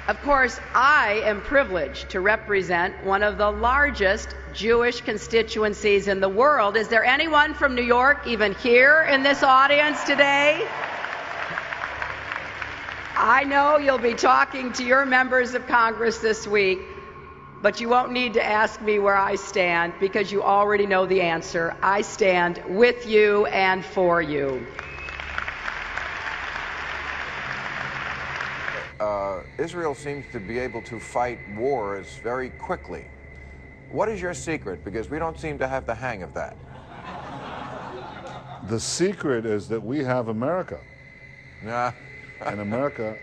Of course, I am privileged to represent one of the largest Jewish constituencies in the world. Is there anyone from New York even here in this audience today? I know you'll be talking to your members of Congress this week, but you won't need to ask me where I stand because you already know the answer. I stand with you and for you. Israel seems to be able to fight wars very quickly. What is your secret? Because we don't seem to have the hang of that. The secret is that we have America. Nah. And America.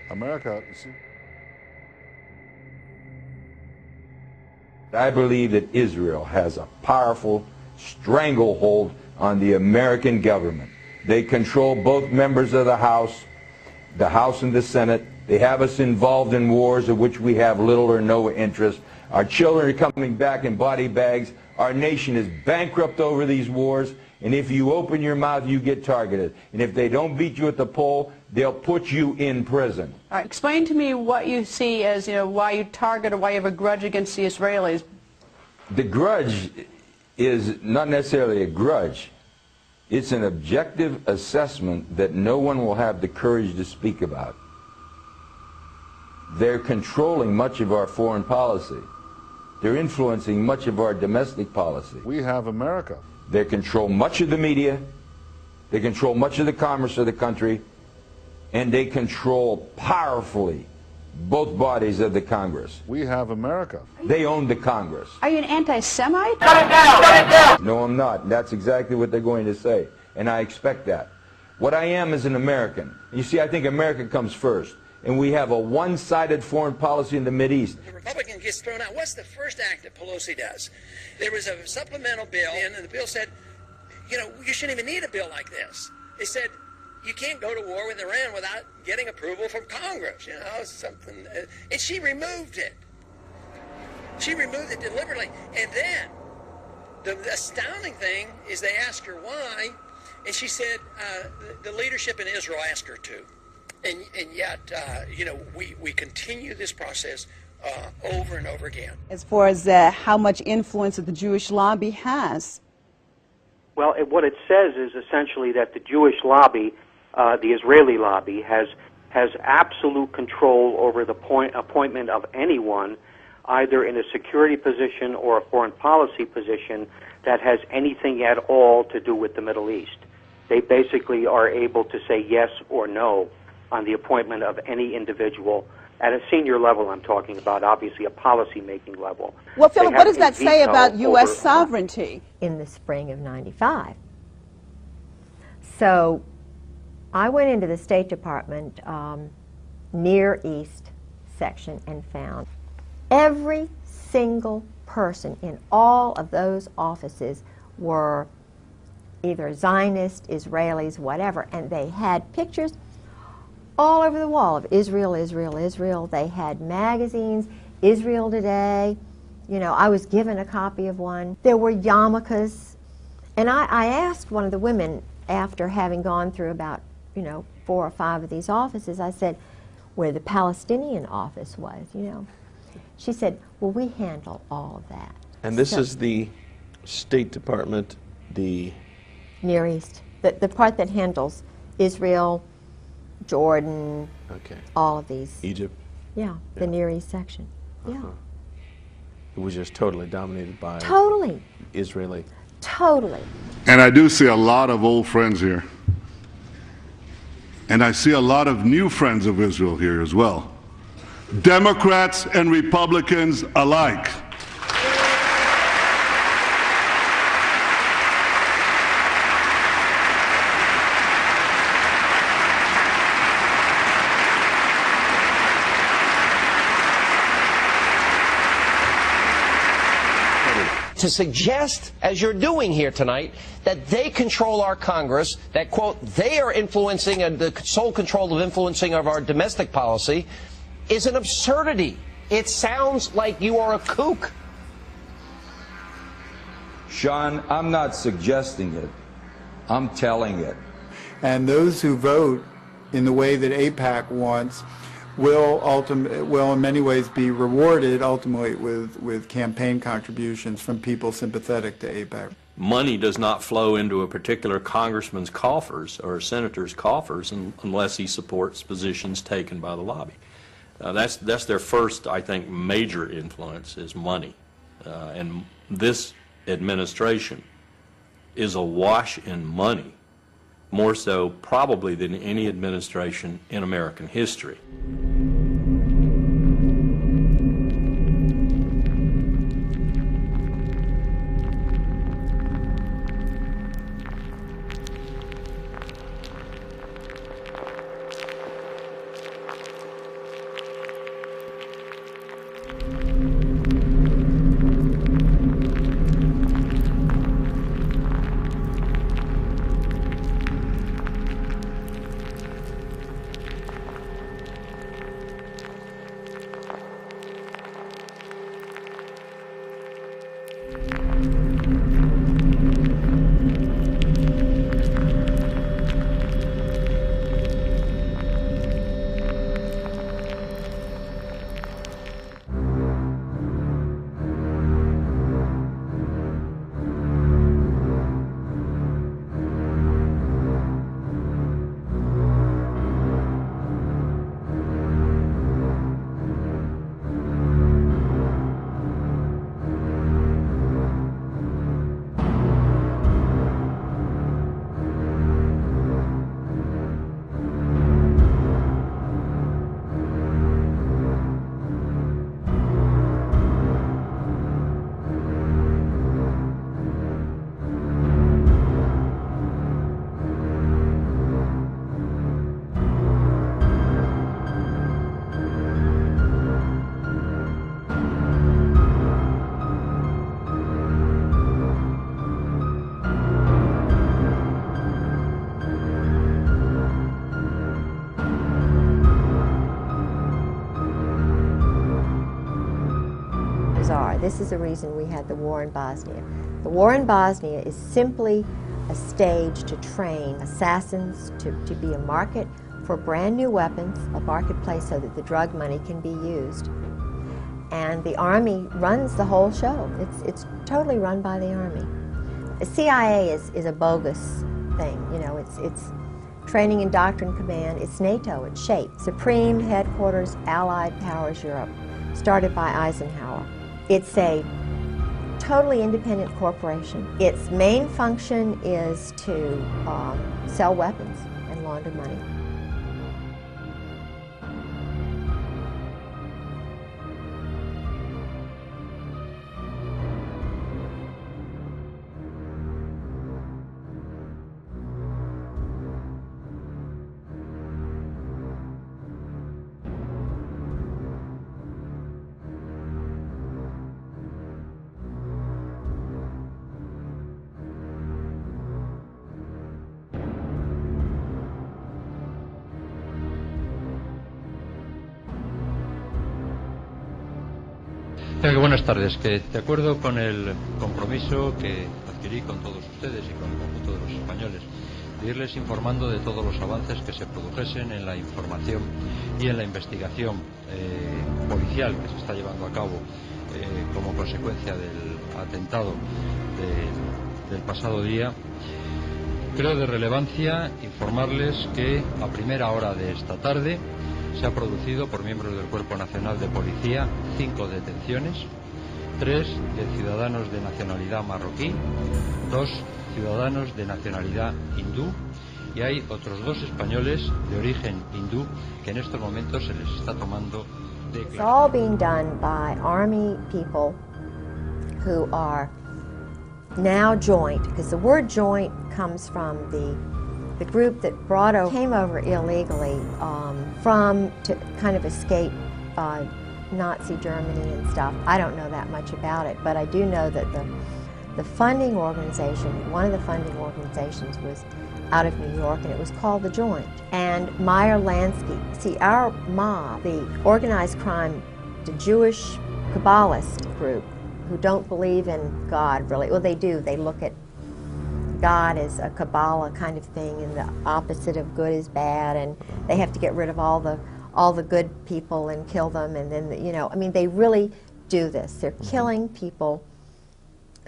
I believe that Israel has a powerful stranglehold on the American government. They control both members of the House and the Senate. They have us involved in wars of which we have little or no interest. Our children are coming back in body bags. Our nation is bankrupt over these wars. And if you open your mouth, you get targeted. And if they don't beat you at the poll, they'll put you in prison. All right, explain to me what you see as, why you target or why you have a grudge against the Israelis. The grudge is not necessarily a grudge. It's an objective assessment that no one will have the courage to speak about. They're controlling much of our foreign policy. They're influencing much of our domestic policy. We have America. They control much of the media. They control much of the commerce of the country. And they control powerfully both bodies of the Congress. We have America. They own the Congress. Are you an anti-Semite? Shut it down! Shut it down! No, I'm not. That's exactly what they're going to say. And I expect that. What I am is an American. You see, I think America comes first. And we have a one-sided foreign policy in the Mideast. The Republican gets thrown out. What's the first act that Pelosi does? There was a supplemental bill, and the bill said, you shouldn't even need a bill like this. It said, you can't go to war with Iran without getting approval from Congress. Something. And she removed it. She removed it deliberately. And then, the astounding thing is they asked her why, and she said the leadership in Israel asked her to. And yet, we continue this process over and over again. As far as how much influence that the Jewish lobby has? Well, what it says is essentially that the Jewish lobby, the Israeli lobby, has absolute control over the appointment of anyone, either in a security position or a foreign policy position, that has anything at all to do with the Middle East. They basically are able to say yes or no on the appointment of any individual at a senior level. I'm talking about, obviously, a policy-making level. Well, Philip, what does that say about U.S. sovereignty? In the spring of '95. So I went into the State Department Near East section and found every single person in all of those offices were either Zionist, Israelis, whatever, and they had pictures all over the wall of Israel, Israel, Israel. They had magazines, Israel Today. I was given a copy of one. There were yarmulkes. And I asked one of the women, after having gone through about, 4 or 5 of these offices, I said, where the Palestinian office was, She said, well, we handle all of that. And this is the State Department, the... Near East. The part that handles Israel, Jordan, all of these. Egypt? Yeah, the Near East section. Yeah. It was just totally dominated by... Totally. Israeli. Totally. And I do see a lot of old friends here. And I see a lot of new friends of Israel here as well. Democrats and Republicans alike. To suggest, as you're doing here tonight, that they control our Congress, that, quote, they are influencing and the sole control of influencing of our domestic policy, is an absurdity. It sounds like you are a kook. Sean, I'm not suggesting it. I'm telling it. And those who vote in the way that AIPAC wants will in many ways be rewarded ultimately with campaign contributions from people sympathetic to AIPAC. Money does not flow into a particular congressman's coffers or a senator's coffers unless he supports positions taken by the lobby. That's their first, I think, major influence is money. And this administration is awash in money, more so probably than any administration in American history. This is the reason we had the war in Bosnia. The war in Bosnia is simply a stage to train assassins to be a market for brand new weapons, a marketplace so that the drug money can be used. And the Army runs the whole show. It's totally run by the Army. The CIA is a bogus thing. You know, it's Training and Doctrine Command. It's NATO. It's SHAPE, Supreme Headquarters Allied Powers Europe, started by Eisenhower. It's a totally independent corporation. Its main function is to sell weapons and launder money. Buenas tardes, que de acuerdo con el compromiso que adquirí con todos ustedes y con el conjunto de los españoles, de irles informando de todos los avances que se produjesen en la información y en la investigación policial que se está llevando a cabo como consecuencia del atentado del pasado día, creo de relevancia informarles que a primera hora de esta tarde se ha producido por miembros del Cuerpo Nacional de Policía 5 detenciones, 3 de ciudadanos de nacionalidad marroquí, 2 ciudadanos de nacionalidad hindú, y hay otros 2 españoles de origen hindú que en estos momentos se les está tomando declaración. It's all being done by Army people who are now joint, because the word joint comes from the group that came over illegally to kind of escape Nazi Germany and stuff. I don't know that much about it, but I do know that the funding organization, one of the funding organizations was out of New York, and it was called The Joint. And Meyer Lansky, see, our mob, the organized crime, the Jewish Kabbalist group, who don't believe in God really, well they do, they look at God as a Kabbalah kind of thing, and the opposite of good is bad, and they have to get rid of all all the good people and kill them, and then, you know, I mean, they really do this. They're killing people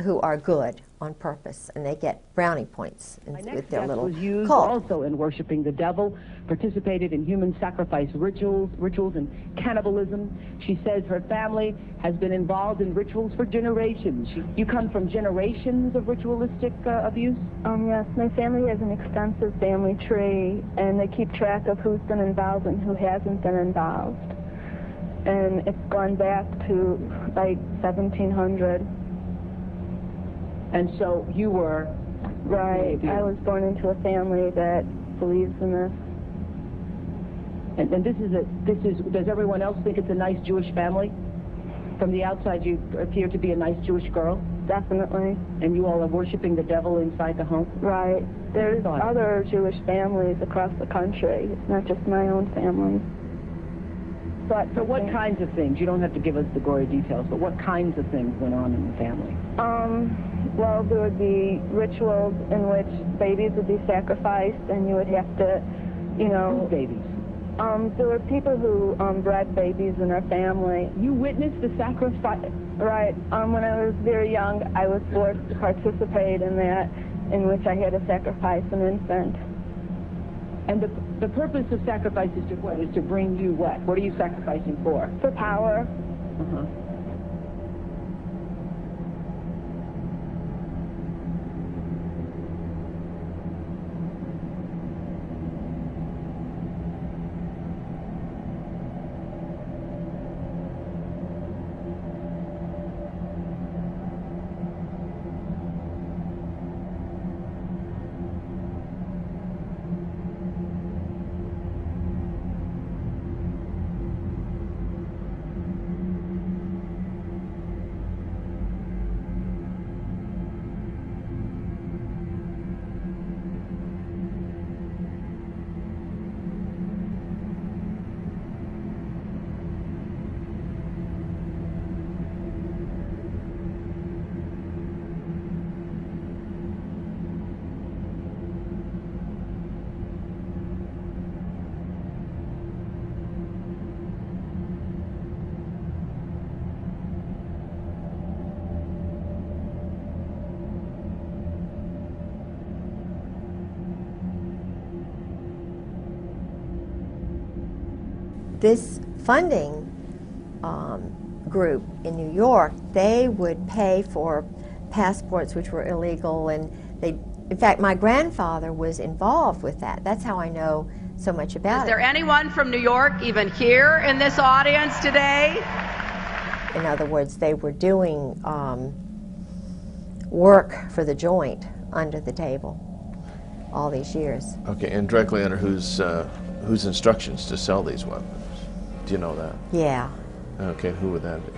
who are good on purpose, and they get brownie points with their little was used cult. also in worshiping the devil, participated in human sacrifice rituals and cannibalism. She says her family has been involved in rituals for generations. You come from generations of ritualistic abuse? Yes, my family has an extensive family tree, and they keep track of who's been involved and who hasn't been involved. And it's gone back to like 1700. And so you were... Right. I was born into a family that believes in this. And does everyone else think it's a nice Jewish family? From the outside, you appear to be a nice Jewish girl? Definitely. And you all are worshiping the devil inside the home? Right. There's other Jewish families across the country. It's not just my own family. But so what kinds of things? You don't have to give us the gory details, but what kinds of things went on in the family? Well, there would be rituals in which babies would be sacrificed, and you would have to, you know... Whose babies? There were people who bred babies in their family. You witnessed the sacrifice? Right. When I was very young, I was forced to participate in that, in which I had to sacrifice an infant. And the purpose of sacrifice is to what? Is to bring you what? What are you sacrificing for? For power. Uh-huh. This funding group in New York, they would pay for passports which were illegal, and in fact, my grandfather was involved with that. That's how I know so much about it. Is there anyone from New York even here in this audience today? In other words, they were doing work for the joint under the table all these years. Okay, and directly under whose instructions to sell these weapons? Do you know that? Yeah. Okay, who would that be?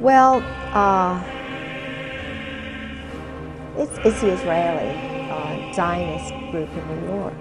Well, it's the Israeli Zionist group in New York.